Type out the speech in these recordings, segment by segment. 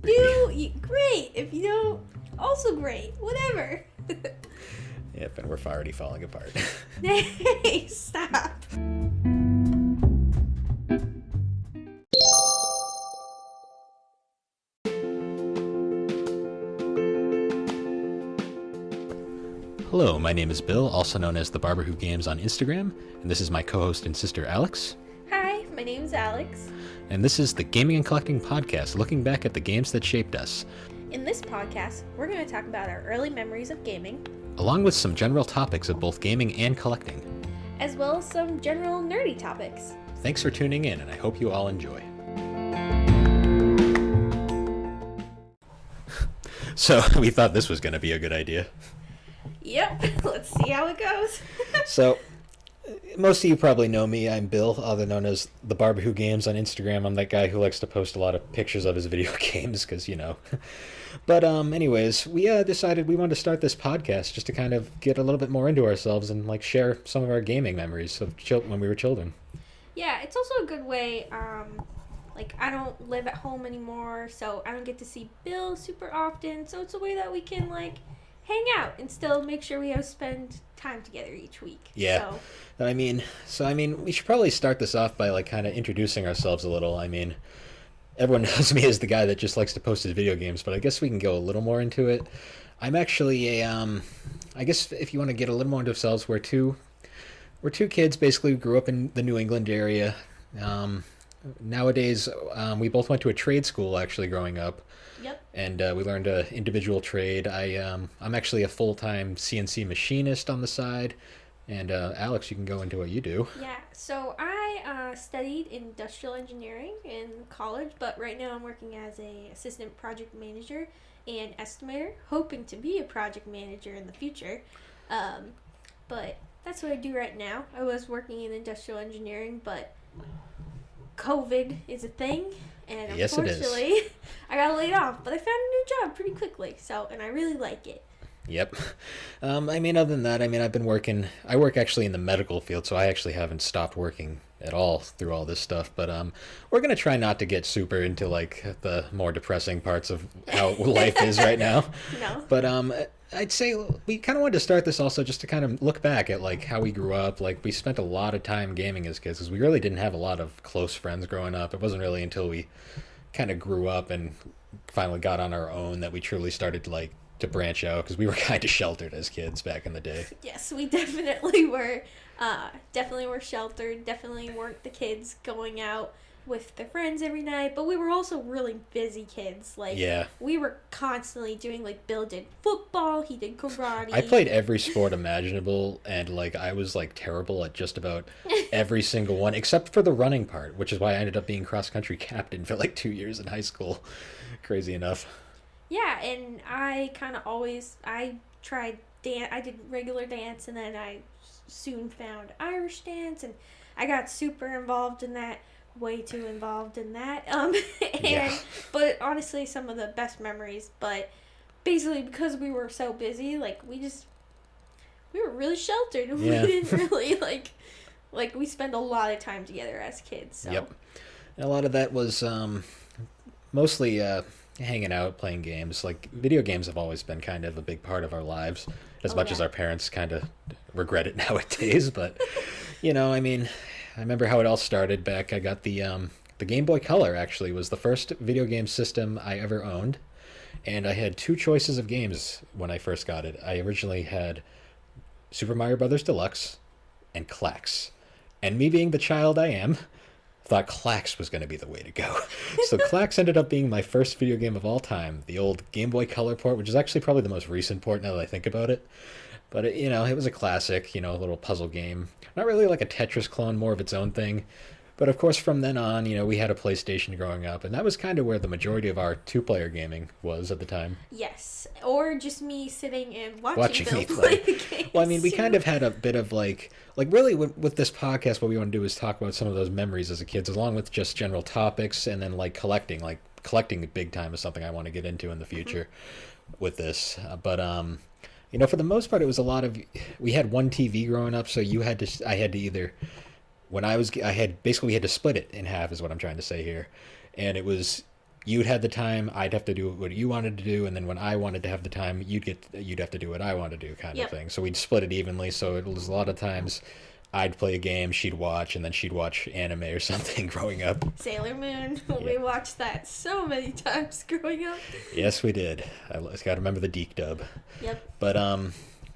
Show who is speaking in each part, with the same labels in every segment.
Speaker 1: Great. If you don't, also great. Whatever.
Speaker 2: Yep, and we're already falling apart.
Speaker 1: Hey, stop.
Speaker 2: Hello, my name is Bill, also known as thebarberwhogames on Instagram, and this is my co-host and sister Alex.
Speaker 1: Hi, my name's Alex.
Speaker 2: And this is the Gaming and Collecting Podcast, looking back at the games that shaped us.
Speaker 1: In this podcast, we're going to talk about our early memories of gaming,
Speaker 2: along with some general topics of both gaming and collecting,
Speaker 1: as well as some general nerdy topics.
Speaker 2: Thanks for tuning in, and I hope you all enjoy. So, we thought this was going to be a good idea.
Speaker 1: Yep, let's see how it goes.
Speaker 2: So, most of you probably know me. I'm Bill, other known as the Barber Who Games on Instagram. I'm that guy who likes to post a lot of pictures of his video games, because, you know. But anyways, we decided we wanted to start this podcast just to kind of get a little bit more into ourselves and like share some of our gaming memories of when we were children.
Speaker 1: Yeah, it's also a good way. I don't live at home anymore, so I don't get to see Bill super often. So it's a way that we can hang out and still make sure we have spend time together each week.
Speaker 2: Yeah. So I mean, we should probably start this off by kind of introducing ourselves a little. I mean, everyone knows me as the guy that just likes to post his video games, but I guess we can go a little more into it. I'm actually I guess if you want to get a little more into ourselves, we're two kids basically who grew up in the New England area. Nowadays, we both went to a trade school actually growing up.
Speaker 1: Yep. And
Speaker 2: we learned an individual trade. I'm actually a full-time CNC machinist on the side. And Alex, you can go into what you do.
Speaker 1: Yeah, so I studied industrial engineering in college, but right now I'm working as a assistant project manager and estimator, hoping to be a project manager in the future. But that's what I do right now. I was working in industrial engineering, but COVID is a thing, and
Speaker 2: yes,
Speaker 1: unfortunately, I got laid off. But I found a new job pretty quickly, and I really like it.
Speaker 2: Yep. I mean, other than that, I work actually in the medical field, so I actually haven't stopped working at all through all this stuff. But we're going to try not to get super into the more depressing parts of how life is right now.
Speaker 1: No.
Speaker 2: But I'd say we kind of wanted to start this also just to kind of look back at how we grew up. We spent a lot of time gaming as kids because we really didn't have a lot of close friends growing up. It wasn't really until we kind of grew up and finally got on our own that we truly started to branch out, because we were kind of sheltered as kids back in the day.
Speaker 1: Yes, we definitely were. Definitely were sheltered. Definitely weren't the kids going out with their friends every night, but we were also really busy kids.
Speaker 2: Yeah.
Speaker 1: We were constantly doing, Bill did football, he did karate.
Speaker 2: I played every sport imaginable, and I was terrible at just about every single one, except for the running part, which is why I ended up being cross-country captain for 2 years in high school. Crazy enough.
Speaker 1: Yeah, and I kind of I tried dance. I did regular dance, and then I soon found Irish dance, and I got super involved in that, way too involved in that. But honestly, some of the best memories, but basically because we were so busy, we were really sheltered, and
Speaker 2: yeah.
Speaker 1: We didn't really, we spent a lot of time together as kids, so.
Speaker 2: Yep. And a lot of that was mostly hanging out, playing games. Video games have always been kind of a big part of our lives, as much as our parents kind of regret it nowadays. But, I remember how it all started back. I got the Game Boy Color, actually, was the first video game system I ever owned. And I had two choices of games when I first got it. I originally had Super Mario Brothers Deluxe and Klax. And me being the child I am, thought Klax was going to be the way to go. So Klax ended up being my first video game of all time. The old Game Boy Color port, which is actually probably the most recent port now that I think about it. But, it was a classic, a little puzzle game. Not really like a Tetris clone, more of its own thing. But, of course, from then on, we had a PlayStation growing up. And that was kind of where the majority of our two-player gaming was at the time.
Speaker 1: Yes. Or just me sitting and watching
Speaker 2: me
Speaker 1: Bill
Speaker 2: play
Speaker 1: the games.
Speaker 2: Well, we kind of had a bit of really with this podcast, what we want to do is talk about some of those memories as a kid, along with just general topics, and then collecting. Collecting big time is something I want to get into in the future with this. But for the most part, it was a lot of, we had one TV growing up, so I had to either, we had to split it in half is what I'm trying to say here. And it was you'd had the time, I'd have to do what you wanted to do, and then when I wanted to have the time, you'd have to do what I wanted to do, kind of
Speaker 1: Yep.
Speaker 2: thing. So we'd split it evenly. So it was a lot of times I'd play a game, she'd watch, and then she'd watch anime or something growing up.
Speaker 1: Sailor Moon.
Speaker 2: Yeah.
Speaker 1: We watched that so many times growing up.
Speaker 2: Yes, we did. I just got to remember the Deke dub.
Speaker 1: Yep.
Speaker 2: But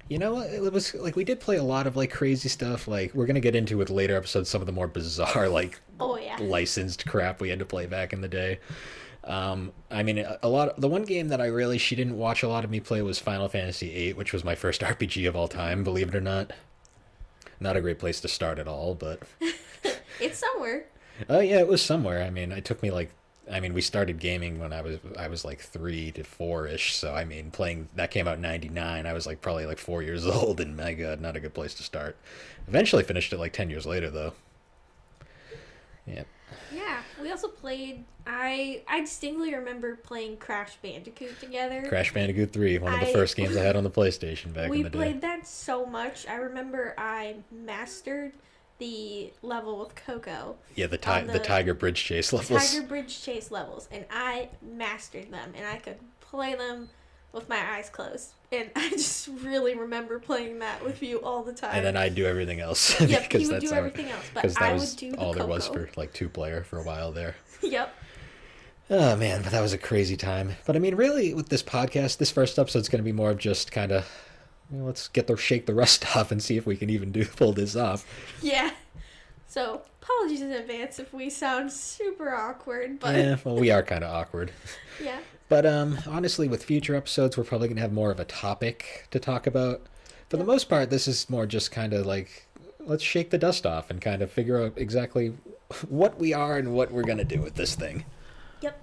Speaker 2: you know, it was like we did play a lot of like crazy stuff. Like we're gonna get into with later episodes some of the more bizarre like
Speaker 1: Oh yeah.
Speaker 2: licensed crap we had to play back in the day. I mean, a lot. The one game that she didn't watch a lot of me play was Final Fantasy VIII, which was my first RPG of all time. Believe it or not, not a great place to start at all, but
Speaker 1: It's somewhere.
Speaker 2: oh yeah, it was somewhere. I mean, it took me like. I mean, we started gaming when I was like 3 to 4 ish. So I mean, playing that came out in '99. I was like probably like 4 years old, and my God, not a good place to start. Eventually finished it like 10 years later though. Yeah.
Speaker 1: Yeah, we also played. I distinctly remember playing Crash Bandicoot together.
Speaker 2: Crash Bandicoot 3, one of the first games I had on the PlayStation back in
Speaker 1: We
Speaker 2: the day.
Speaker 1: played that so much. I remember I mastered the level with Coco.
Speaker 2: Yeah, the
Speaker 1: on
Speaker 2: Tiger Bridge chase levels.
Speaker 1: Tiger Bridge chase levels, and I mastered them, and I could play them with my eyes closed. And I just really remember playing that with you all the time.
Speaker 2: And then I'd do everything else.
Speaker 1: Yep,
Speaker 2: because
Speaker 1: you would
Speaker 2: that's
Speaker 1: do
Speaker 2: how-
Speaker 1: everything else,
Speaker 2: because
Speaker 1: but
Speaker 2: that
Speaker 1: I
Speaker 2: was
Speaker 1: would do the
Speaker 2: all there was
Speaker 1: Coco.
Speaker 2: for like 2-player for a while there.
Speaker 1: Yep.
Speaker 2: Oh man, but that was a crazy time. But I mean, really, with this podcast, this first episode's going to be more of just kind of, let's shake the rust off and see if we can even pull this off.
Speaker 1: Yeah. So, apologies in advance if we sound super awkward, but
Speaker 2: Yeah, well, we are kind of awkward.
Speaker 1: yeah.
Speaker 2: But honestly, with future episodes, we're probably going to have more of a topic to talk about. For the most part, this is more just kind of like, let's shake the dust off and kind of figure out exactly what we are and what we're going to do with this thing.
Speaker 1: Yep.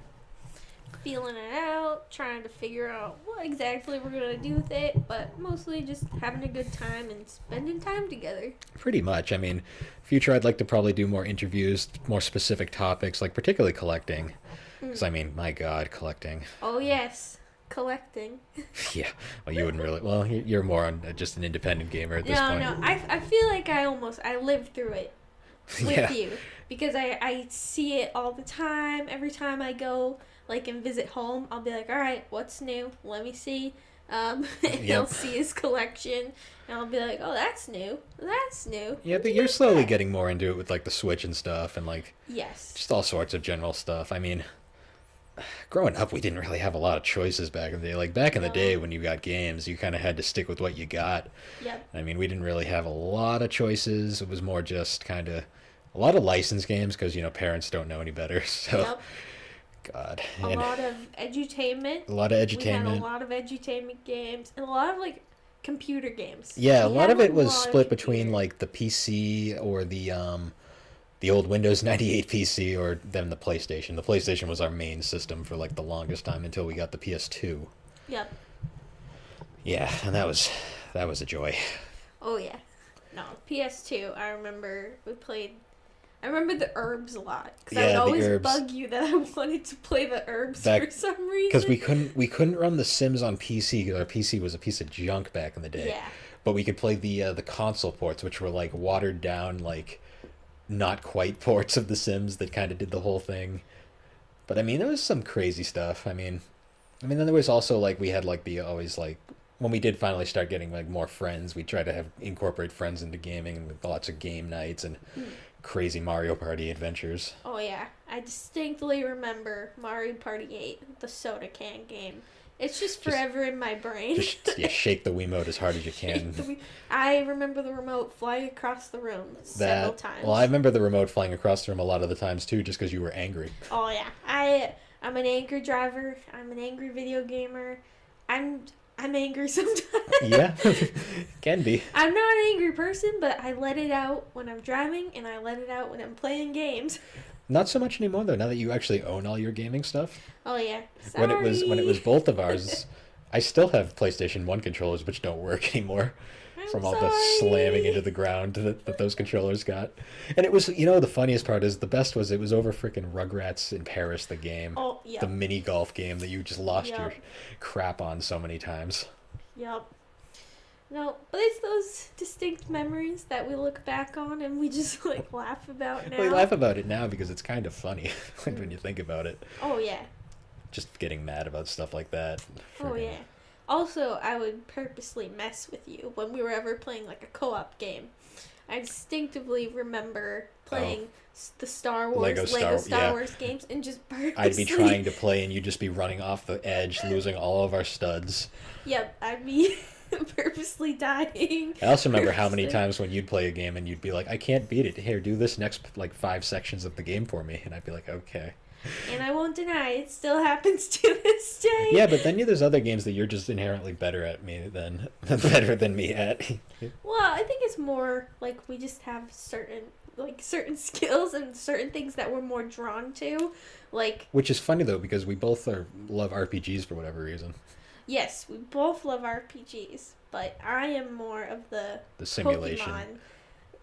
Speaker 1: Feeling it out, trying to figure out what exactly we're going to do with it, but mostly just having a good time and spending time together.
Speaker 2: Pretty much. I mean, future, I'd like to probably do more interviews, more specific topics, like particularly collecting. Because, I mean, my God, collecting.
Speaker 1: Oh, yes. Collecting.
Speaker 2: Yeah. Well, you wouldn't really. Well, you're more on just an independent gamer at this point.
Speaker 1: No. I feel like I lived through it with
Speaker 2: Yeah.
Speaker 1: you. Because I see it all the time. Every time I go, like, and visit home, I'll be like, all right, what's new? Let me see. And he'll
Speaker 2: Yep.
Speaker 1: see his collection, and I'll be like, oh, that's new. That's new.
Speaker 2: Yeah,
Speaker 1: Where'd
Speaker 2: but
Speaker 1: you
Speaker 2: you're
Speaker 1: get
Speaker 2: slowly
Speaker 1: that?
Speaker 2: getting more into it with, like, the Switch and stuff, and, like,
Speaker 1: Yes.
Speaker 2: just all sorts of general stuff. I mean, growing up, we didn't really have a lot of choices back in the day. Like, back in the
Speaker 1: No.
Speaker 2: day when you got games, you kind of had to stick with what you got.
Speaker 1: Yep.
Speaker 2: I mean, we didn't really have a lot of choices. It was more just kind of a lot of licensed games because, parents don't know any better. So,
Speaker 1: Yep.
Speaker 2: God.
Speaker 1: A
Speaker 2: And
Speaker 1: lot of edutainment.
Speaker 2: a lot of
Speaker 1: We had a
Speaker 2: edutainment.
Speaker 1: lot of edutainment games, and a lot of, like, computer games.
Speaker 2: Yeah, a
Speaker 1: We
Speaker 2: lot
Speaker 1: had
Speaker 2: of it was
Speaker 1: lot of
Speaker 2: split between,
Speaker 1: computer.
Speaker 2: like, the PC or the old Windows 98 PC or then the PlayStation. The PlayStation was our main system for, like, the longest time until we got the PS2.
Speaker 1: Yep.
Speaker 2: Yeah, and that was a joy.
Speaker 1: Oh, yeah. No, PS2, I remember I remember the herbs a lot. Because I would
Speaker 2: Yeah, the
Speaker 1: always
Speaker 2: herbs.
Speaker 1: bug you that I wanted to play the herbs
Speaker 2: Back-
Speaker 1: for some reason.
Speaker 2: Because we couldn't run The Sims on PC because our PC was a piece of junk back in the day.
Speaker 1: Yeah.
Speaker 2: But we could play the console ports, which were like watered down, like not quite ports of The Sims that kind of did the whole thing. But I mean, there was some crazy stuff. I mean, then there was also like we had like the always like when we did finally start getting like more friends, we tried to incorporate friends into gaming with lots of game nights and crazy Mario Party adventures.
Speaker 1: Oh, yeah. I distinctly remember Mario Party 8, the soda can game. It's just forever in my brain.
Speaker 2: Just shake the Wiimote as hard as you can.
Speaker 1: I remember the remote flying across the room several times.
Speaker 2: Well, I remember the remote flying across the room a lot of the times too, just because you were angry.
Speaker 1: Oh yeah, I'm an angry driver. I'm an angry video gamer. I'm angry sometimes.
Speaker 2: Yeah, can be.
Speaker 1: I'm not an angry person, but I let it out when I'm driving, and I let it out when I'm playing games.
Speaker 2: Not so much anymore though. Now that you actually own all your gaming stuff.
Speaker 1: Oh yeah. Sorry.
Speaker 2: When it was both of ours, I still have PlayStation 1 controllers which don't work anymore.
Speaker 1: I'm
Speaker 2: From all the
Speaker 1: sorry.
Speaker 2: slamming into the ground that those controllers got. And it was, the funniest part is the best was it was over freaking Rugrats in Paris, the game.
Speaker 1: Oh yeah.
Speaker 2: The mini golf game that you just lost
Speaker 1: Yep.
Speaker 2: your crap on so many times.
Speaker 1: Yep. No, but it's those distinct memories that we look back on and we just laugh about now.
Speaker 2: We laugh about it now because it's kind of funny when you think about it.
Speaker 1: Oh yeah.
Speaker 2: just getting mad about stuff like that.
Speaker 1: Oh
Speaker 2: Friggin-
Speaker 1: yeah. Also, I would purposely mess with you when we were ever playing like a co-op game. I distinctively remember playing the Star Wars, Lego Star Wars games, and just purposely.
Speaker 2: I'd be trying to play, and you'd just be running off the edge, losing all of our studs.
Speaker 1: Yep, I'd be purposely dying.
Speaker 2: I also remember how many times when you'd play a game and you'd be like, I can't beat it. Here, do this next like 5 sections of the game for me. And I'd be like, okay.
Speaker 1: And I won't deny it still happens to this day.
Speaker 2: Yeah, but then there's other games that you're just inherently better at me than better than me at.
Speaker 1: Well, I think it's more like we just have certain skills and certain things that we're more drawn to, like.
Speaker 2: Which is funny though, because we both love RPGs for whatever reason.
Speaker 1: Yes, we both love RPGs, but I am more of the
Speaker 2: simulation.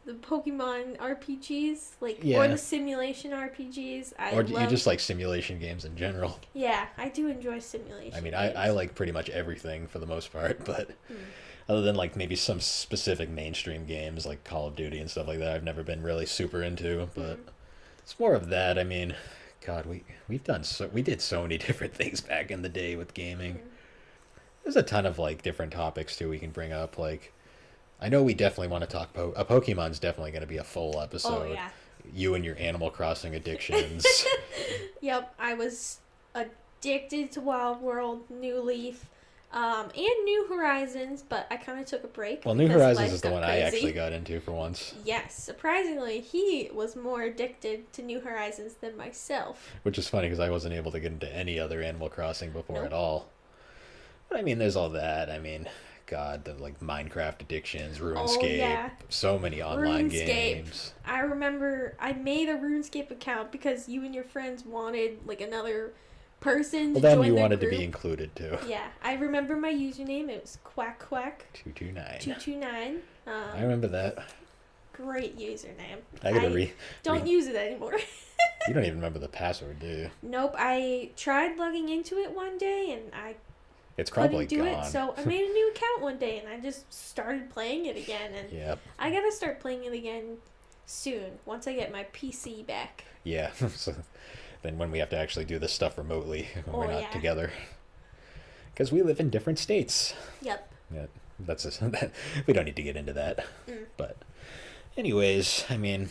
Speaker 1: The Pokemon RPGs,
Speaker 2: Yeah.
Speaker 1: or the simulation RPGs.
Speaker 2: You just like simulation games in general.
Speaker 1: Yeah, I do enjoy simulation.
Speaker 2: I mean,
Speaker 1: games.
Speaker 2: I like pretty much everything for the most part, but other than like maybe some specific mainstream games like Call of Duty and stuff like that, I've never been really super into. But it's more of that. I mean, God, we did so many different things back in the day with gaming. There's a ton of like different topics too we can bring up. Like, I know we definitely want to talk Pokemon's definitely going to be a full episode.
Speaker 1: Oh yeah.
Speaker 2: You and your Animal Crossing addictions.
Speaker 1: Yep, I was addicted to Wild World, New Leaf, and New Horizons, but I kind of took a break.
Speaker 2: Well, New Horizons is the one
Speaker 1: crazy.
Speaker 2: I actually got into for once.
Speaker 1: Yes, surprisingly, he was more addicted to New Horizons than myself.
Speaker 2: Which is funny because I wasn't able to get into any other Animal Crossing before
Speaker 1: Nope.
Speaker 2: at all. But I mean, there's all that. I mean, God, the like Minecraft addictions, RuneScape,
Speaker 1: yeah.
Speaker 2: so many online
Speaker 1: RuneScape.
Speaker 2: games.
Speaker 1: I remember I made a RuneScape account because you and your friends wanted like another person to
Speaker 2: Well, then
Speaker 1: join
Speaker 2: you
Speaker 1: their
Speaker 2: wanted
Speaker 1: group.
Speaker 2: to be included too.
Speaker 1: Yeah, I remember my username. It was quack 229.
Speaker 2: I remember that.
Speaker 1: Great username.
Speaker 2: I gotta
Speaker 1: don't use it anymore.
Speaker 2: You don't even remember the password, do you?
Speaker 1: Nope. I tried logging into it one day and I
Speaker 2: It's probably
Speaker 1: couldn't do
Speaker 2: gone.
Speaker 1: it, so I made a new account one day and I just started playing it again. And
Speaker 2: Yep.
Speaker 1: I gotta start playing it again soon once I get my PC back.
Speaker 2: Yeah. So then when we have to actually do this stuff remotely when we're
Speaker 1: Oh,
Speaker 2: not
Speaker 1: yeah.
Speaker 2: together. Because we live in different states.
Speaker 1: Yep.
Speaker 2: Yeah, we don't need to get into that. But anyways, I mean,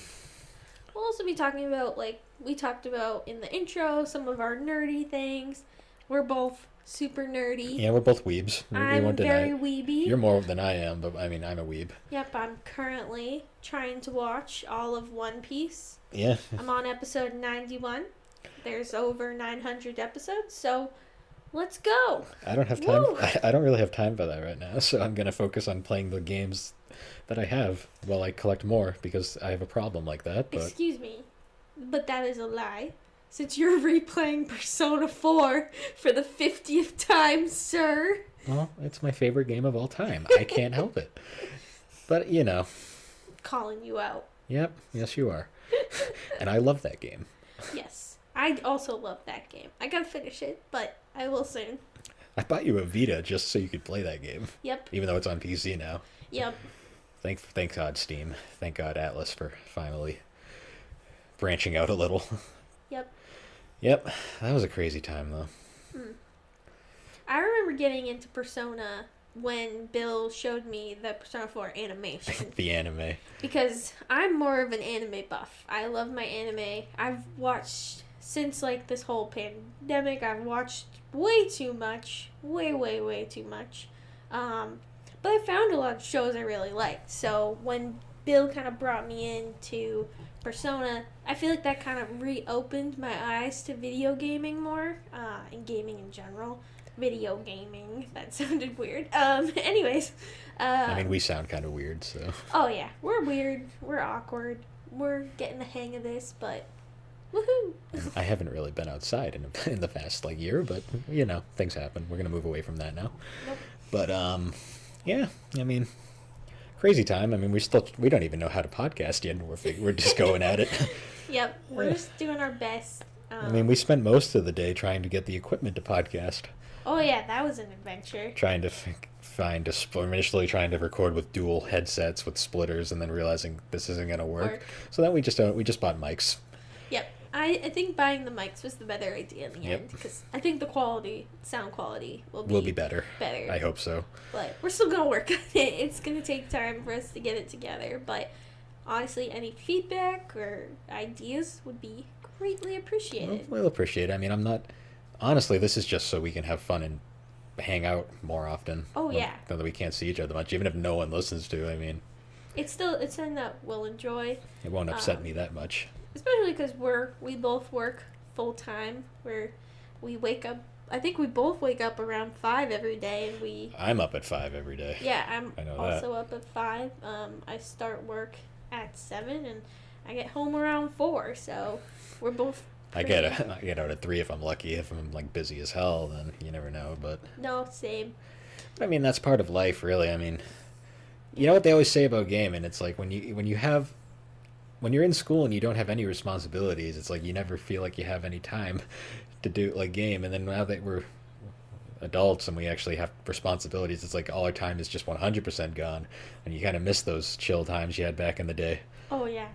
Speaker 1: We'll also be talking about, like we talked about in the intro, some of our nerdy things. We're both super nerdy.
Speaker 2: yeah, we're both weebs. We
Speaker 1: I'm
Speaker 2: won't deny
Speaker 1: very
Speaker 2: it.
Speaker 1: weeby.
Speaker 2: You're more than I am, but I mean, I'm a weeb.
Speaker 1: Yep, I'm currently trying to watch all of One Piece.
Speaker 2: Yeah.
Speaker 1: I'm on episode 91. There's over 900 episodes, so let's go.
Speaker 2: I don't have time.
Speaker 1: Woo!
Speaker 2: I don't really have time for that right now, so I'm gonna focus on playing the games that I have while I collect more because I have a problem like that. But
Speaker 1: Excuse me, but that is a lie. Since you're replaying Persona 4 for the 50th time, sir.
Speaker 2: well, it's my favorite game of all time. I can't help it. But you know,
Speaker 1: Calling you out.
Speaker 2: yep, yes you are. And I love that game.
Speaker 1: Yes, I also love that game. I gotta finish it, but I will soon.
Speaker 2: I bought you a Vita just so you could play that game.
Speaker 1: Yep,
Speaker 2: Even though it's on PC now.
Speaker 1: yep.
Speaker 2: Thank God Steam. Thank God Atlas for finally branching out a little.
Speaker 1: Yep.
Speaker 2: Yep, that was a crazy time though.
Speaker 1: I remember getting into Persona when Bill showed me the Persona 4 animation.
Speaker 2: The anime.
Speaker 1: Because I'm more of an anime buff. I love my anime. I've watched, since like this whole pandemic, I've watched way too much. Way too much. But I found a lot of shows I really liked. So when Bill kind of brought me into Persona, I feel like that kind of reopened my eyes to video gaming more, and gaming in general. Video gaming, that sounded weird. Anyways.
Speaker 2: I mean, we sound kind of weird, so.
Speaker 1: Oh yeah, we're weird, we're awkward, we're getting the hang of this, but woohoo!
Speaker 2: I haven't really been outside in the past like year, but you know, things happen. We're gonna move away from that now.
Speaker 1: Nope.
Speaker 2: But yeah, I mean, crazy time. I mean, we don't even know how to podcast yet. We're just going at it.
Speaker 1: Yep, we're just doing our best.
Speaker 2: I mean, we spent most of the day trying to get the equipment to podcast.
Speaker 1: Oh yeah, that was an adventure.
Speaker 2: Trying to initially trying to record with dual headsets with splitters, and then realizing this isn't gonna work. So then we just bought mics.
Speaker 1: Yep. I think buying the mics was the better idea in the
Speaker 2: Yep.
Speaker 1: end because I think the sound quality
Speaker 2: Will be better.
Speaker 1: Better.
Speaker 2: I hope so.
Speaker 1: But we're still gonna work on it. It's gonna take time for us to get it together. But honestly, any feedback or ideas would be greatly appreciated.
Speaker 2: We'll appreciate it. I mean, I'm not. Honestly, this is just so we can have fun and hang out more often.
Speaker 1: Oh, yeah.
Speaker 2: Now that we can't see each other much, even if no one listens to. I mean,
Speaker 1: It's something that we'll enjoy.
Speaker 2: it won't upset me that much.
Speaker 1: Especially because we both work full time. We wake up. I think we both wake up around 5 every day, and
Speaker 2: I'm up at 5 every day.
Speaker 1: Yeah, I'm
Speaker 2: I know
Speaker 1: also up at 5. I start work at 7, and I get home around 4. So we're both.
Speaker 2: I get out at 3 if I'm lucky. If I'm like busy as hell, then you never know. But
Speaker 1: No, same.
Speaker 2: I mean, that's part of life, really. I mean, you know what they always say about gaming? It's like when you're in school and you don't have any responsibilities, it's like you never feel like you have any time to do like game. And then now that we're adults and we actually have responsibilities, it's like all our time is just 100% gone, and you kind of miss those chill times you had back in the day.
Speaker 1: Oh yeah.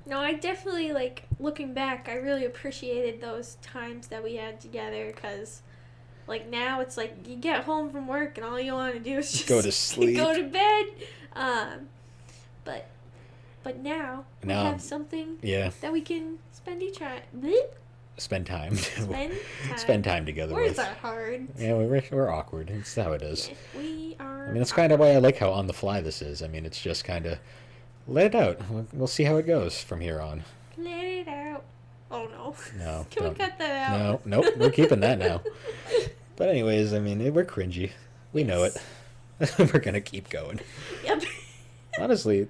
Speaker 1: No, I definitely looking back. I really appreciated those times that we had together because. Like now, it's like you get home from work and all you want to do is just
Speaker 2: go to sleep,
Speaker 1: go to bed. But now we have something that we can spend
Speaker 2: spend time
Speaker 1: spend
Speaker 2: time together.
Speaker 1: Words are hard.
Speaker 2: Yeah, we're awkward. It's how it is.
Speaker 1: Yeah, we are.
Speaker 2: I mean, that's kind of why I like how on the fly this is. I mean, it's just kind of let it out. We'll see how it goes from here on.
Speaker 1: Let it out. Oh no.
Speaker 2: No.
Speaker 1: Can we cut that out?
Speaker 2: No, nope. We're keeping that now. But anyways, I mean, we're cringy. We know it. We're gonna keep going.
Speaker 1: Yep.
Speaker 2: Honestly,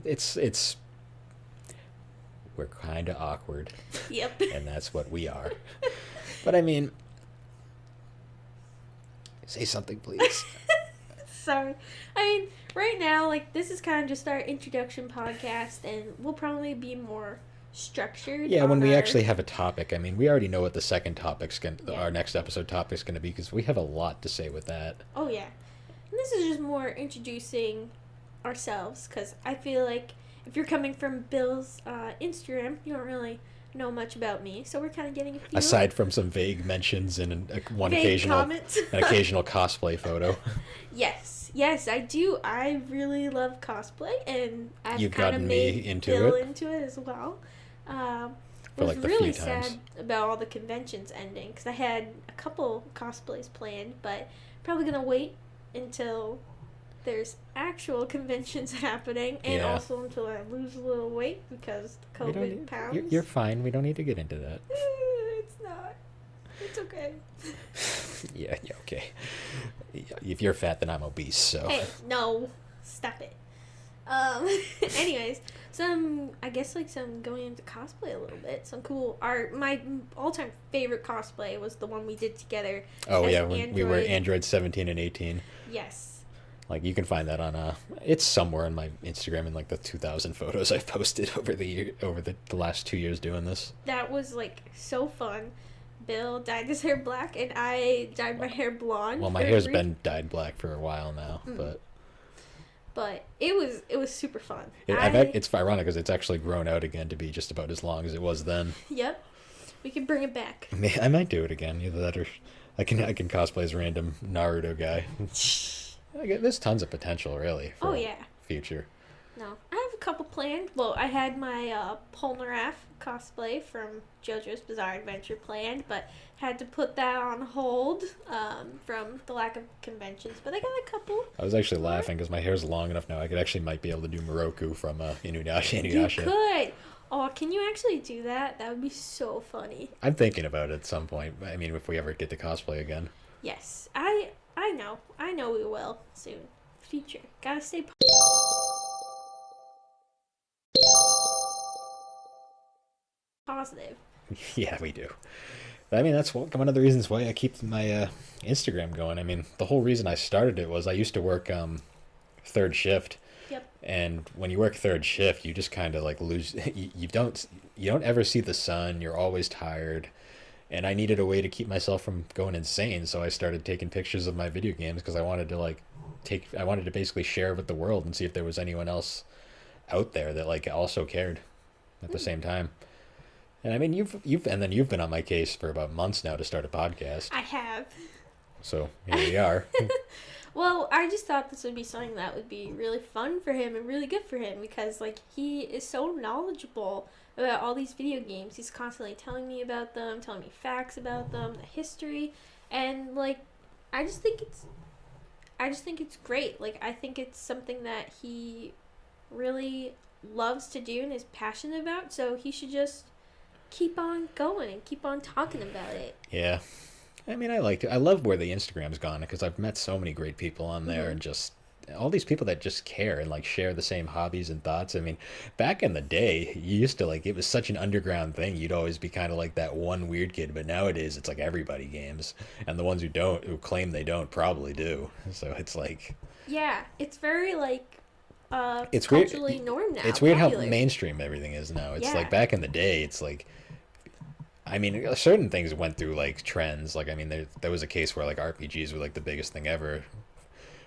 Speaker 2: it's we're kind of awkward.
Speaker 1: Yep.
Speaker 2: And that's what we are. But I mean, say something, please.
Speaker 1: Sorry. I mean, right now, this is kind of just our introduction podcast, and we'll probably be more structured.
Speaker 2: Yeah, when we actually have a topic. I mean, we already know what the second our next episode topic's going to be because we have a lot to say with that.
Speaker 1: Oh, yeah. And this is just more introducing ourselves because I feel like if you're coming from Bill's Instagram, you don't really know much about me, so we're kind of getting a feel.
Speaker 2: Aside from some vague mentions and one
Speaker 1: vague
Speaker 2: occasional
Speaker 1: comments.
Speaker 2: An occasional cosplay photo.
Speaker 1: Yes, I do. I really love cosplay, and I've kind of made Bill into it as well. I was really sad about all the conventions ending because I had a couple cosplays planned, but probably gonna wait until there's actual conventions happening, and also until I lose a little weight because COVID pounds.
Speaker 2: You're fine. We don't need to get into that.
Speaker 1: It's not. It's okay.
Speaker 2: Yeah, okay. If you're fat, then I'm obese. So.
Speaker 1: Hey, no, stop it. Anyways, I guess some going into cosplay a little bit. Some cool art. My all-time favorite cosplay was the one we did together.
Speaker 2: Oh yeah, when we were Android 17 and 18.
Speaker 1: Yes.
Speaker 2: You can find that on it's somewhere on my Instagram in the 2,000 photos I've posted over the last 2 years doing this.
Speaker 1: That was so fun. Bill dyed his hair black, and I dyed my hair blonde.
Speaker 2: Well, my hair's been dyed black for a while now,
Speaker 1: but it was super fun.
Speaker 2: It's ironic because it's actually grown out again to be just about as long as it was then.
Speaker 1: Yep, we can bring it back.
Speaker 2: I might do it again. Either that or I can cosplay as a random Naruto guy. There's tons of potential, really. For future.
Speaker 1: No, I have a couple planned. Well, I had my Polnareff cosplay from JoJo's Bizarre Adventure planned, but had to put that on hold from the lack of conventions. But I got a couple.
Speaker 2: I was actually laughing because my hair's long enough now. I might be able to do Moroku from Inuyasha.
Speaker 1: You could. Oh, can you actually do that? That would be so funny.
Speaker 2: I'm thinking about it at some point. I mean, if we ever get to cosplay again.
Speaker 1: Yes, I know we will soon. Future. Gotta stay positive.
Speaker 2: Yeah, we do. I mean, that's one of the reasons why I keep my Instagram going. I mean, the whole reason I started it was I used to work third shift.
Speaker 1: Yep.
Speaker 2: And when you work third shift, you just kind of lose. You don't ever see the sun. You're always tired. And I needed a way to keep myself from going insane, so I started taking pictures of my video games because I wanted to basically share with the world and see if there was anyone else out there that also cared at the same time. And I mean, you've been on my case for about months now to start a podcast.
Speaker 1: I have.
Speaker 2: So here we are.
Speaker 1: Well, I just thought this would be something that would be really fun for him and really good for him because, like, he is so knowledgeable about all these video games. He's constantly telling me about them, telling me facts about them, the history, and like, I just think it's great. Like, I think it's something that he really loves to do and is passionate about. So he should just keep on going and keep on talking about it.
Speaker 2: Yeah. I mean, I liked it. I love where the Instagram's gone because I've met so many great people on there and just all these people that just care and like share the same hobbies and thoughts. I mean, back in the day, you used to like it was such an underground thing. You'd always be kind of like that one weird kid, but nowadays it's like everybody games, and the ones who claim they don't, probably do. So it's like
Speaker 1: Yeah, it's very like
Speaker 2: it's
Speaker 1: culturally
Speaker 2: weird.
Speaker 1: norm now.
Speaker 2: It's weird
Speaker 1: popular.
Speaker 2: how mainstream everything is now. It's
Speaker 1: Yeah.
Speaker 2: like back in the day, it's like I mean, certain things went through like trends. Like, I mean, there was a case where like RPGs were like the biggest thing ever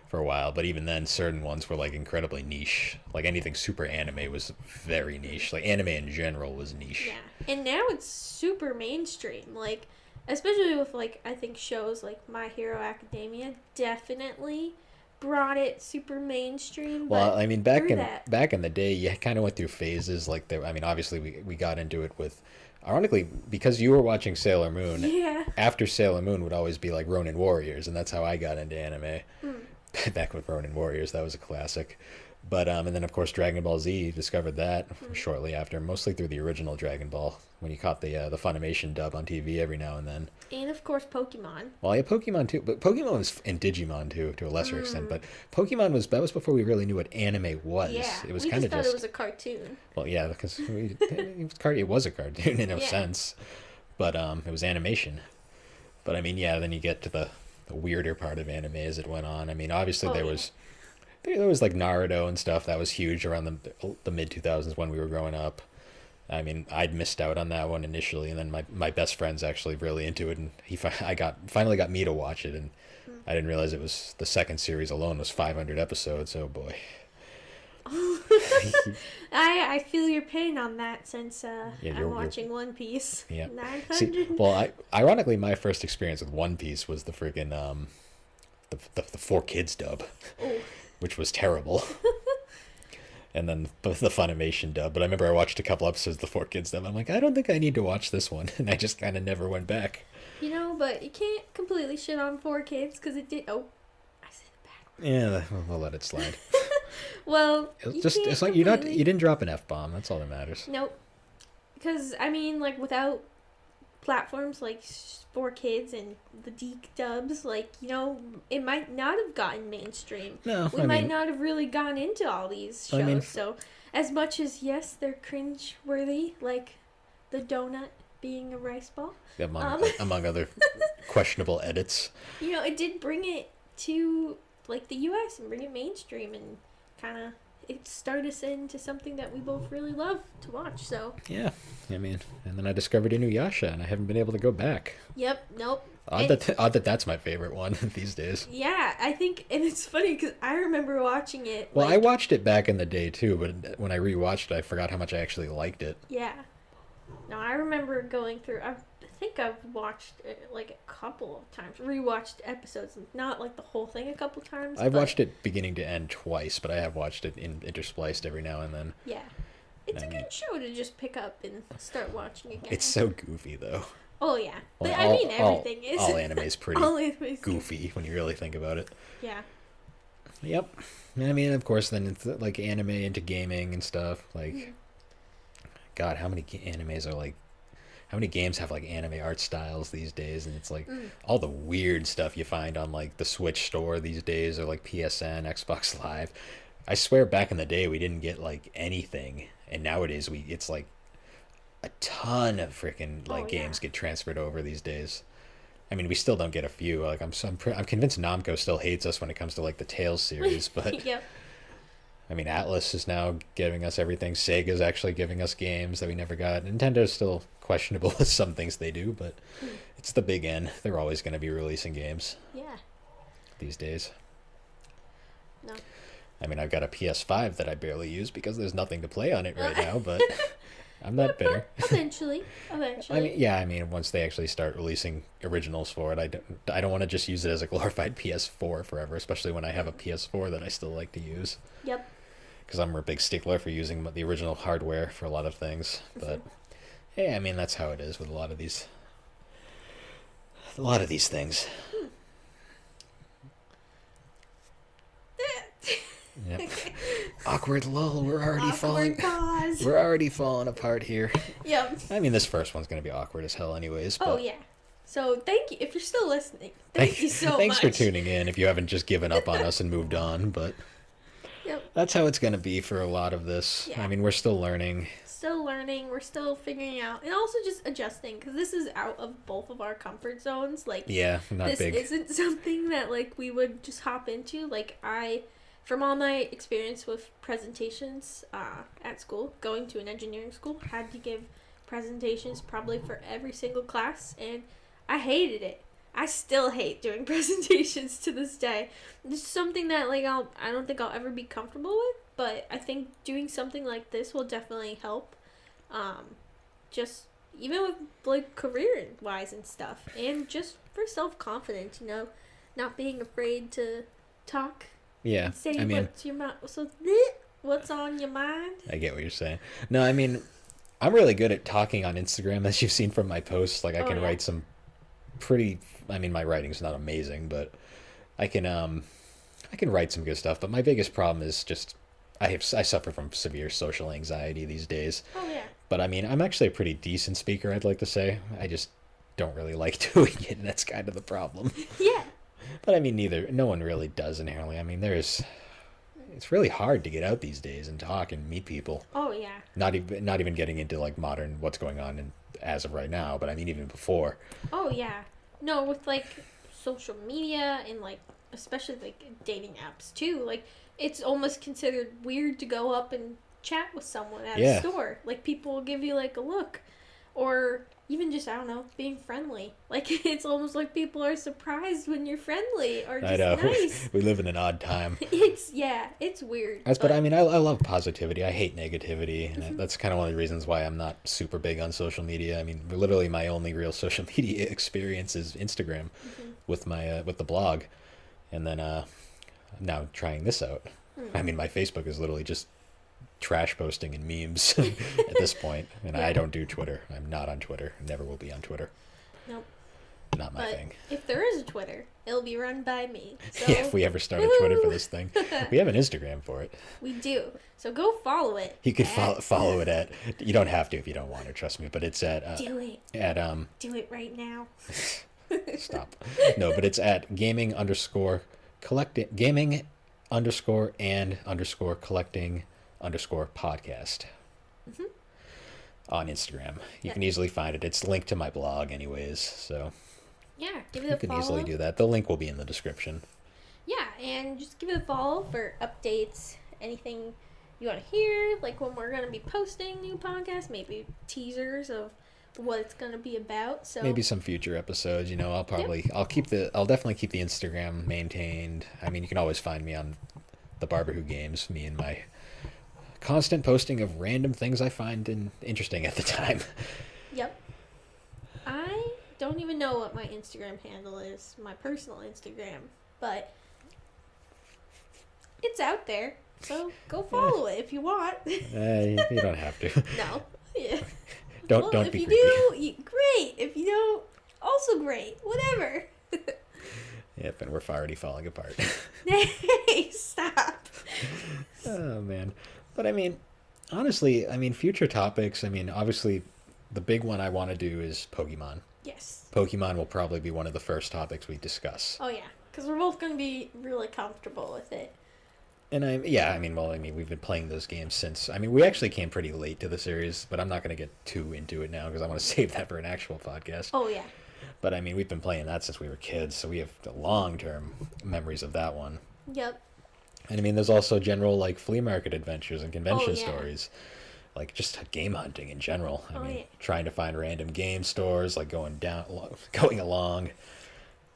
Speaker 2: for a while, but even then, certain ones were like incredibly niche. Like anything super anime was very niche. Like anime in general was niche.
Speaker 1: Yeah, and now it's super mainstream. Like, especially with like I think shows like My Hero Academia definitely brought it super mainstream.
Speaker 2: Well,
Speaker 1: but
Speaker 2: I mean,
Speaker 1: that.
Speaker 2: back in the day, you kind of went through phases. Like, I mean, obviously, we got into it with, ironically, because you were watching Sailor Moon.
Speaker 1: Yeah.
Speaker 2: After Sailor Moon would always be like Ronin Warriors, and that's how I got into anime.
Speaker 1: Mm.
Speaker 2: Back with Ronin Warriors, that was a classic. But and then of course Dragon Ball Z, discovered that shortly after, mostly through the original Dragon Ball when you caught the Funimation dub on TV every now and then.
Speaker 1: And of course Pokemon.
Speaker 2: Well, yeah, Pokemon too, but Pokemon was and Digimon too to a lesser extent. But Pokemon was before we really knew what anime was.
Speaker 1: Yeah,
Speaker 2: It was
Speaker 1: we
Speaker 2: kind
Speaker 1: just
Speaker 2: of
Speaker 1: thought it was a cartoon.
Speaker 2: well, yeah, because it was a cartoon in a
Speaker 1: Yeah.
Speaker 2: sense, but it was animation. But I mean, yeah, then you get to the weirder part of anime as it went on. I mean, obviously there was like Naruto and stuff that was huge around the mid 2000s when we were growing up. I mean, I'd missed out on that one initially, and then my best friend's actually really into it, and finally got me to watch it, and I didn't realize it was the second series alone was 500 episodes. Oh boy.
Speaker 1: I feel your pain on that since
Speaker 2: Yeah,
Speaker 1: I'm watching One Piece.
Speaker 2: Yeah.
Speaker 1: 900.
Speaker 2: See, well, ironically, my first experience with One Piece was the freaking the 4Kids dub,
Speaker 1: Oh.
Speaker 2: which was terrible. And then the Funimation dub. But I remember I watched a couple episodes of the 4Kids dub. I'm like, I don't think I need to watch this one, and I just kind of never went back.
Speaker 1: You know, but you can't completely shit on 4Kids because it did. Oh, I said it bad.
Speaker 2: Yeah, we'll let it slide.
Speaker 1: Well,
Speaker 2: It's like you didn't drop an F-bomb. That's all that matters.
Speaker 1: Nope. Because I mean, like without platforms like 4Kids and the Deke dubs, like it might not have gotten mainstream.
Speaker 2: No,
Speaker 1: we might not have really gone into all these shows. So, as much as yes, they're cringe-worthy, like the donut being a rice ball,
Speaker 2: among other questionable edits.
Speaker 1: It did bring it to like the U.S. and bring it mainstream and kind of it started us into something that we both really love to watch. So
Speaker 2: yeah, I mean, and then I discovered Inuyasha, and I haven't been able to go back.
Speaker 1: Yep, nope.
Speaker 2: Odd that that's my favorite one these days.
Speaker 1: Yeah, I think, and it's funny because I remember watching it.
Speaker 2: Well, I watched it back in the day too, but when I rewatched it, I forgot how much I actually liked it.
Speaker 1: Yeah. No, I remember going through. I think I've watched it like a couple of times, rewatched episodes, not like the whole thing a couple times.
Speaker 2: I've watched it beginning to end twice, but I have watched it interspliced every now and then.
Speaker 1: Yeah, it's a good show to just pick up and start watching again.
Speaker 2: It's so goofy though.
Speaker 1: Oh yeah,
Speaker 2: well,
Speaker 1: everything is.
Speaker 2: All anime is pretty
Speaker 1: all anime
Speaker 2: goofy when you really think about it.
Speaker 1: Yeah.
Speaker 2: Yep. I mean, of course, then it's like anime into gaming and stuff. Like, God, how many animes are like? How many games have like anime art styles these days? And it's like all the weird stuff you find on like the Switch store these days, or like PSN, Xbox Live. I swear, back in the day, we didn't get like anything, and nowadays it's like a ton of freaking like games get transferred over these days. I mean, we still don't get a few. Like I'm convinced Namco still hates us when it comes to like the Tales series, but
Speaker 1: Yep.
Speaker 2: I mean, Atlas is now giving us everything. Sega's actually giving us games that we never got. Nintendo's still questionable with some things they do, but it's the big N. They're always going to be releasing games.
Speaker 1: Yeah.
Speaker 2: These days.
Speaker 1: No.
Speaker 2: I mean, I've got a PS5 that I barely use because there's nothing to play on it right now, but I'm not bitter.
Speaker 1: But eventually.
Speaker 2: I mean, once they actually start releasing originals for it, I don't want to just use it as a glorified PS4 forever, especially when I have a PS4 that I still like to use.
Speaker 1: Yep.
Speaker 2: Because I'm a big stickler for using the original hardware for a lot of things. But hey, I mean, that's how it is with a lot of these things. Yep. Awkward lull. We're already
Speaker 1: Pause.
Speaker 2: We're already falling apart here.
Speaker 1: Yep.
Speaker 2: I mean, this first one's gonna be awkward as hell, anyways. But
Speaker 1: oh yeah. So thank you if you're still listening. Thank you so
Speaker 2: thanks
Speaker 1: much.
Speaker 2: for tuning in. If you haven't just given up on us and moved on, but that's how it's gonna be for a lot of this. Yeah. I mean, we're still learning.
Speaker 1: We're still figuring out, and also just adjusting, because this is out of both of our comfort zones. Like,
Speaker 2: yeah, not
Speaker 1: this
Speaker 2: big.
Speaker 1: Isn't something that like we would just hop into. Like, from all my experience with presentations at school, going to an engineering school, had to give presentations probably for every single class, and I hated it. I still hate doing presentations to this day. It's something that like I don't think I'll ever be comfortable with, but I think doing something like this will definitely help. Just even with like career wise and stuff, and just for self-confidence, not being afraid to talk.
Speaker 2: Yeah,
Speaker 1: say what's on your mind.
Speaker 2: I get what you're saying. No, I mean, I'm really good at talking on Instagram, as you've seen from my posts. Like, I can write some pretty. I mean, my writing's not amazing, but I can write some good stuff. But my biggest problem is just I suffer from severe social anxiety these days.
Speaker 1: Oh yeah.
Speaker 2: But I mean, I'm actually a pretty decent speaker, I'd like to say. I just don't really like doing it, and that's kind of the problem.
Speaker 1: Yeah.
Speaker 2: But I mean, no one really does inherently. I mean, it's really hard to get out these days and talk and meet people.
Speaker 1: Oh yeah.
Speaker 2: Not even getting into like modern what's going on as of right now, but I mean even before.
Speaker 1: Oh yeah. No, with like social media and like especially like dating apps too. Like, it's almost considered weird to go up and chat with someone at a store. Like, people will give you like a look, or even just, I don't know, being friendly. Like, it's almost like people are surprised when you're friendly or just
Speaker 2: I know.
Speaker 1: nice.
Speaker 2: We live in an odd time.
Speaker 1: It's weird.
Speaker 2: But I mean, I love positivity. I hate negativity. And that's kind of one of the reasons why I'm not super big on social media. I mean, literally my only real social media experience is Instagram with the blog. And then now trying this out. I mean, my Facebook is literally just trash posting and memes at this point. And I don't do Twitter. I'm not on Twitter. Never will be on Twitter.
Speaker 1: Nope.
Speaker 2: Not my thing.
Speaker 1: If there is a Twitter, it'll be run by me. So.
Speaker 2: Yeah, if we ever start a Twitter for this thing. We have an Instagram for it.
Speaker 1: We do. So go follow it.
Speaker 2: You can follow it at... You don't have to if you don't want to, trust me. But it's at...
Speaker 1: do it. Do it right now.
Speaker 2: Stop. No, but it's at gaming _ collecting podcast on Instagram. You can easily find it. It's linked to my blog anyways, so
Speaker 1: yeah, give it a follow.
Speaker 2: You can easily do that. The link will be in the description.
Speaker 1: Yeah, and just give it a follow for updates, anything you want to hear, like when we're going to be posting new podcasts, maybe teasers of what it's going to be about. So
Speaker 2: maybe some future episodes, I'll definitely keep the Instagram maintained. I mean, you can always find me on thebarberwhogames, me and my constant posting of random things I find interesting at the time.
Speaker 1: Yep. I don't even know what my Instagram handle is, my personal Instagram, but it's out there. So go follow it if you want.
Speaker 2: You don't have to.
Speaker 1: No. Yeah.
Speaker 2: Don't be
Speaker 1: creepy.
Speaker 2: If you
Speaker 1: do, great. If you don't, also great. Whatever.
Speaker 2: Yep, and we're already falling apart.
Speaker 1: Hey, stop.
Speaker 2: Oh, man. But, I mean, honestly, future topics, obviously, the big one I want to do is Pokemon.
Speaker 1: Yes.
Speaker 2: Pokemon will probably be one of the first topics we discuss.
Speaker 1: Oh, yeah. Because we're both going to be really comfortable with it.
Speaker 2: And we've been playing those games since. We actually came pretty late to the series, but I'm not going to get too into it now because I want to save that for an actual podcast.
Speaker 1: Oh, yeah.
Speaker 2: But, we've been playing that since we were kids, so we have the long-term memories of that one.
Speaker 1: Yep.
Speaker 2: And, there's also general, like, flea market adventures and convention stories. Like, just game hunting in general. Trying to find random game stores, like, going along.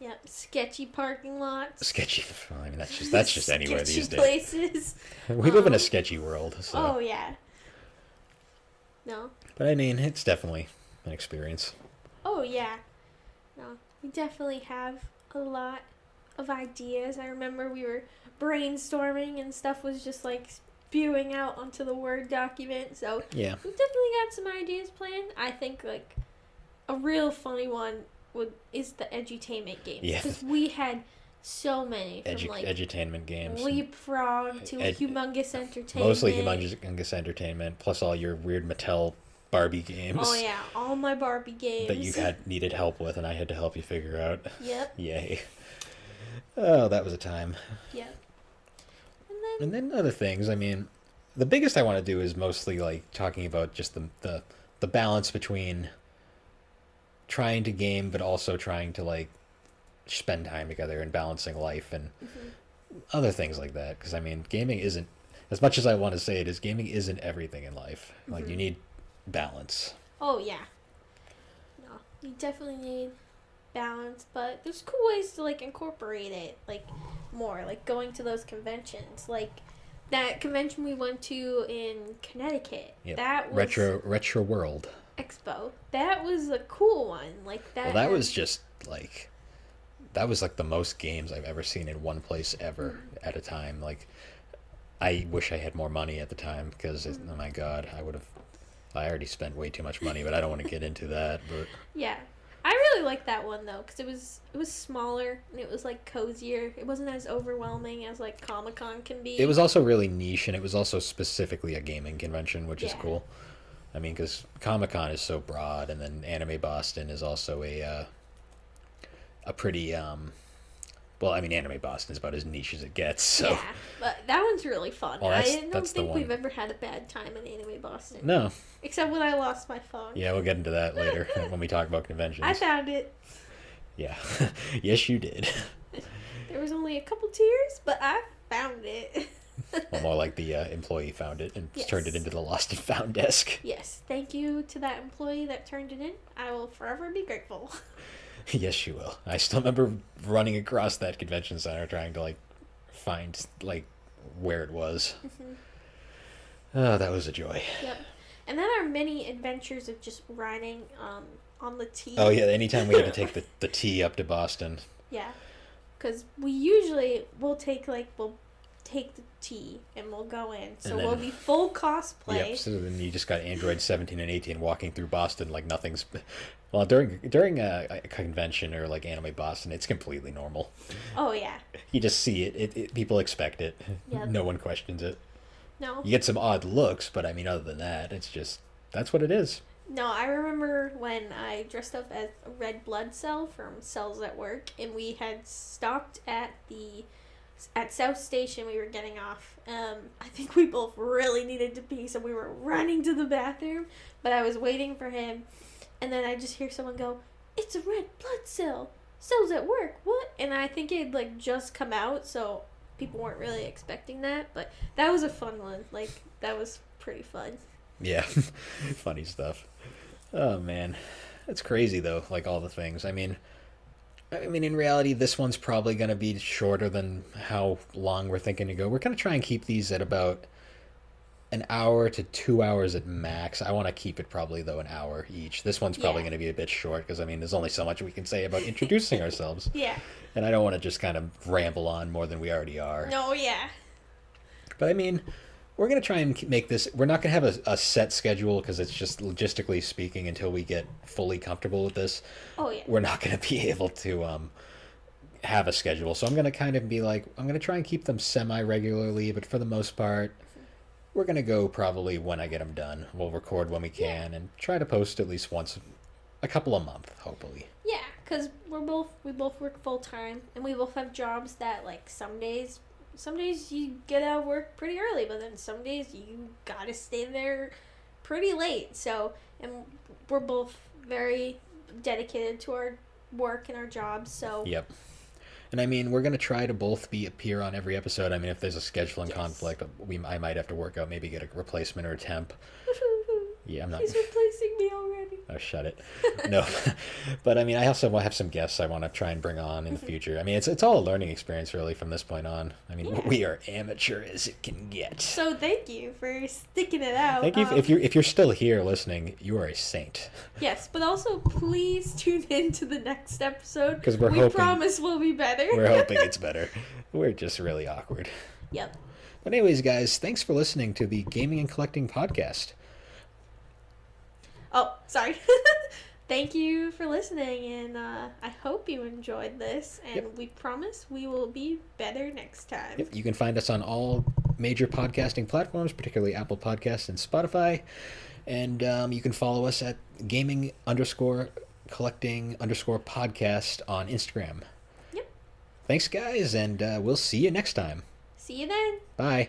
Speaker 1: Yep, sketchy parking lots.
Speaker 2: Sketchy. That's just anywhere these days.
Speaker 1: Places.
Speaker 2: We live in a sketchy world. So.
Speaker 1: Oh yeah. No.
Speaker 2: But I mean, it's definitely an experience.
Speaker 1: Oh yeah, no, we definitely have a lot of ideas. I remember we were brainstorming and stuff was just like spewing out onto the Word document. So
Speaker 2: Yeah.
Speaker 1: we've definitely got some ideas planned. I think like a real funny one is the edutainment games
Speaker 2: Yeah.
Speaker 1: because we had so many from like
Speaker 2: Edutainment games.
Speaker 1: Leapfrog to Humongous Entertainment.
Speaker 2: Mostly Humongous Entertainment, plus all your weird Mattel Barbie games.
Speaker 1: Oh yeah, all my Barbie games
Speaker 2: that you had needed help with, and I had to help you figure out.
Speaker 1: Yep.
Speaker 2: Yay. Oh, that was a time.
Speaker 1: Yep.
Speaker 2: And then other things. I mean, the biggest I want to do is mostly like talking about just the balance between trying to game, but also trying to like spend time together and balancing life and other things like that. Because I mean, gaming isn't, as much as I want to say it is, gaming isn't everything in life. Like you need balance.
Speaker 1: Oh yeah. No, you definitely need balance, but there's cool ways to like incorporate it like more, like going to those conventions, like that convention we went to in Connecticut.
Speaker 2: Yep.
Speaker 1: That was
Speaker 2: Retro World
Speaker 1: Expo. That was a cool one. Like that.
Speaker 2: Well, that was just like the most games I've ever seen in one place ever at a time. Like I wish I had more money at the time because oh my god, I already spent way too much money, but I don't want to get into that. But
Speaker 1: yeah, I really liked that one though because it was smaller and it was like cozier. It wasn't as overwhelming as like Comic-Con can be.
Speaker 2: It was also really niche, and it was also specifically a gaming convention, which is cool. I mean, because Comic-Con is so broad, and then Anime Boston is also a pretty well, I mean, Anime Boston is about as niche as it gets. So
Speaker 1: yeah, but that one's really fun.
Speaker 2: Well,
Speaker 1: I don't think we've ever had a bad time in Anime Boston.
Speaker 2: No.
Speaker 1: Except when I lost my phone.
Speaker 2: Yeah, we'll get into that later when we talk about conventions.
Speaker 1: I found it.
Speaker 2: Yeah. Yes, you did.
Speaker 1: There was only a couple tears, but I found it.
Speaker 2: Well, more like the employee found it and turned it into the lost and found desk.
Speaker 1: Yes. Thank you to that employee that turned it in. I will forever be grateful.
Speaker 2: Yes, you will. I still remember running across that convention center trying to, like, find, like, where it was. Oh, that was a joy.
Speaker 1: Yep. And then our mini adventures of just riding on the T.
Speaker 2: Oh, yeah, anytime we had to take the T up to Boston.
Speaker 1: Yeah. Because we'll take the T and we'll go in. So we'll be full cosplay.
Speaker 2: Yep, so then you just got Android 17 and 18 walking through Boston like nothing's... Well, during a convention or like Anime Boston, it's completely normal.
Speaker 1: Oh, yeah.
Speaker 2: You just see it people expect it.
Speaker 1: Yep.
Speaker 2: No one questions it.
Speaker 1: No.
Speaker 2: You get some odd looks, but I mean, other than that, it's just, that's what it is.
Speaker 1: No, I remember when I dressed up as a red blood cell from Cells at Work, and we had stopped at South Station. We were getting off. I think we both really needed to pee, so we were running to the bathroom, but I was waiting for him, and then I just hear someone go, "It's a red blood cell. Cells at Work, what?" And I think it had, like, just come out, so people weren't really expecting that, but that was a fun one. Like, that was pretty fun.
Speaker 2: Yeah, funny stuff. Oh, man. That's crazy, though, like, all the things. I mean, in reality, this one's probably going to be shorter than how long we're thinking to go. We're going to try and keep these at about an hour to 2 hours at max. I want to keep it probably, though, an hour each. This one's probably going to be a bit short because, I mean, there's only so much we can say about introducing ourselves.
Speaker 1: Yeah.
Speaker 2: And I don't want to just kind of ramble on more than we already are.
Speaker 1: No, yeah.
Speaker 2: But, I mean, we're going to try and make this... We're not going to have a set schedule because it's just logistically speaking until we get fully comfortable with this.
Speaker 1: Oh, yeah.
Speaker 2: We're not going to be able to have a schedule. So I'm going to kind of be like... I'm going to try and keep them semi-regularly, but for the most part... We're going to go probably when I get them done. We'll record when we can and try to post at least once, a couple a month, hopefully.
Speaker 1: Yeah, because we both work full-time, and we both have jobs that, like, some days you get out of work pretty early, but then some days you gotta stay there pretty late. So, and we're both very dedicated to our work and our jobs, so...
Speaker 2: Yep. And I mean, we're going to try to both appear on every episode. I mean, if there's a scheduling conflict, I might have to work out, maybe get a replacement or a temp. Yeah, I'm not...
Speaker 1: He's replacing me already.
Speaker 2: Oh, shut it. No. But I mean, I also will have some guests I want to try and bring on in the future. I mean, it's all a learning experience, really, from this point on. I mean,
Speaker 1: Yeah.
Speaker 2: we are amateur as it can get.
Speaker 1: So thank you for sticking it out.
Speaker 2: Thank you. If you're still here listening, you are a saint.
Speaker 1: Yes, but also please tune in to the next episode.
Speaker 2: 'Cause we
Speaker 1: promise we'll be better.
Speaker 2: We're hoping it's better. We're just really awkward.
Speaker 1: Yep.
Speaker 2: But anyways, guys, thanks for listening to the Gaming and Collecting Podcast.
Speaker 1: Oh, sorry. Thank you for listening, and I hope you enjoyed this, and we promise we will be better next time.
Speaker 2: Yep. You can find us on all major podcasting platforms, particularly Apple Podcasts and Spotify. And you can follow us at gaming_collecting_podcast on Instagram.
Speaker 1: Yep.
Speaker 2: Thanks, guys, and we'll see you next time.
Speaker 1: See you then.
Speaker 2: Bye.